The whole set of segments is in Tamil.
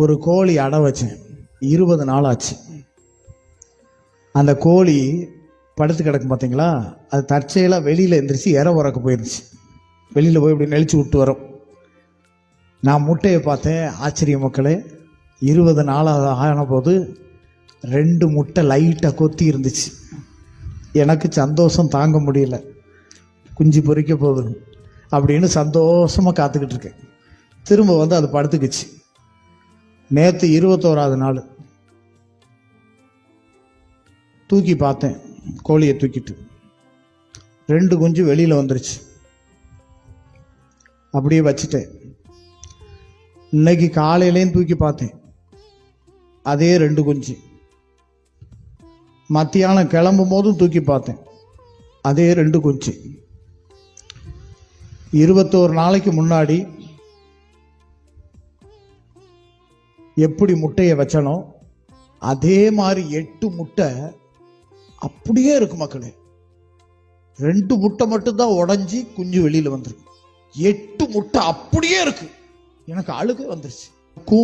ஒரு கோழி அடை வச்சேன். 20 நாள் ஆச்சு. அந்த கோழி படுத்து கிடக்கும் பார்த்தீங்களா, அது தற்செயலாக வெளியில் எந்திரிச்சு இற உறக்க போயிருந்துச்சு. வெளியில் போய் இப்படி நெளிச்சு விட்டு வரும். நான் முட்டையை பார்த்தேன். ஆச்சரிய மக்களே, 20 நாளாக ஆன போது 2 முட்டை லைட்டாக கொத்தி இருந்துச்சு. எனக்கு சந்தோஷம் தாங்க முடியல. குஞ்சு பொறிக்க போகுது அப்படின்னு சந்தோஷமாக காத்துக்கிட்டு இருக்கேன். திரும்ப வந்து அது படுத்துக்குச்சு. நேற்று 21வது நாள் தூக்கி பார்த்தேன். கோழியை தூக்கிட்டு 2 குஞ்சு வெளியில் வந்துருச்சு. அப்படியே வச்சுட்டேன். இன்னைக்கு காலையிலேயும் தூக்கி பார்த்தேன். அதே 2 குஞ்சு. மத்தியானம் கிளம்பும் போதும் தூக்கி பார்த்தேன். அதே 2 குஞ்சு. 21 நாளைக்கு முன்னாடி எப்படி முட்டையை வச்சனோ அதே மாதிரி 8 முட்டை அப்படியே இருக்கு மக்களே. 2 முட்டை மட்டும்தான் உடைஞ்சி குஞ்சு வெளியில வந்துருக்கு. 8 முட்டை அப்படியே இருக்கு. எனக்கு அழுகை வந்துருச்சு.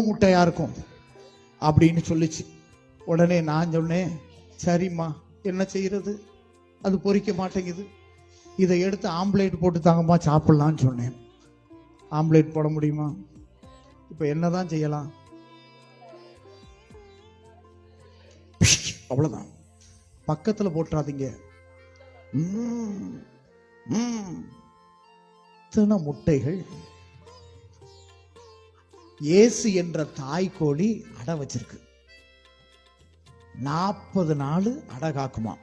முட்டையா இருக்கும் அப்படின்னு சொல்லிச்சு. உடனே நான் சொன்னேன், சரிம்மா என்ன செய்யறது, அது பொரிக்க மாட்டேங்குது, இதை எடுத்து ஆம்லேட் போட்டு தாங்கம்மா சாப்பிடலான்னு சொன்னேன். ஆம்லேட் போட முடியுமா? இப்ப என்னதான் செய்யலாம்? அவ்வளவுதான். பக்கத்துல போட்டுறாதீங்க. இத்தனை முட்டைகள். இயேசு என்ற தாய் கோழி அடை வச்சிருக்கு. 40 நாள் அடை காக்குமா.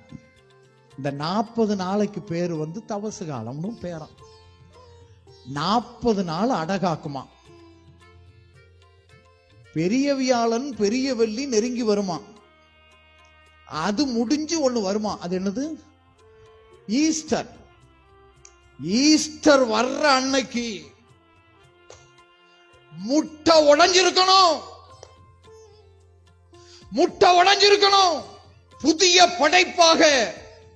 இந்த 40 நாளைக்கு பேரு வந்து தவசு காலம்னு பேரா. 40 நாள் அடை காக்குமா. பெரிய வியாழன் பெரிய வெள்ளி நெருங்கி வருமா. அது முடிஞ்சு ஒண்ணு வருமா. அது என்னது? ஈஸ்டர். ஈஸ்டர் வர்ற அன்னைக்கு முட்டை உடைஞ்சிருக்கணும். முட்டை உடைஞ்சிருக்கணும். புதிய படைப்பாக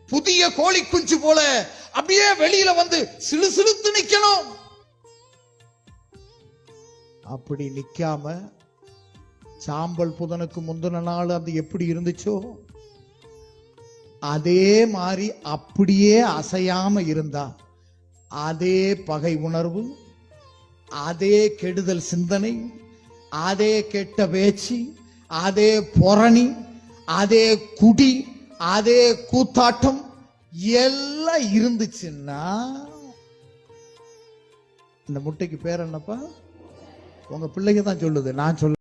புதிய கோழி குஞ்சு போல அப்படியே வெளியில வந்து சிலு சிலுத்து நிக்கணும். அப்படி நிக்காம சாம்பல் புதனுக்கு முந்தின நாள் அது எப்படி இருந்துச்சோ அதே மாதிரி அப்படியே அசையாம இருந்தா, அதே பகை உணர்வு, அதே கெடுதல் சிந்தனை, அதே கெட்ட பேச்சு, அதே பொரணி, அதே குடி, அதே கூத்தாட்டம் எல்லாம் இருந்துச்சுன்னா, இந்த முட்டைக்கு பேர் என்னப்பா? உங்க பிள்ளைங்க தான் சொல்லுது, நான் சொல்ல.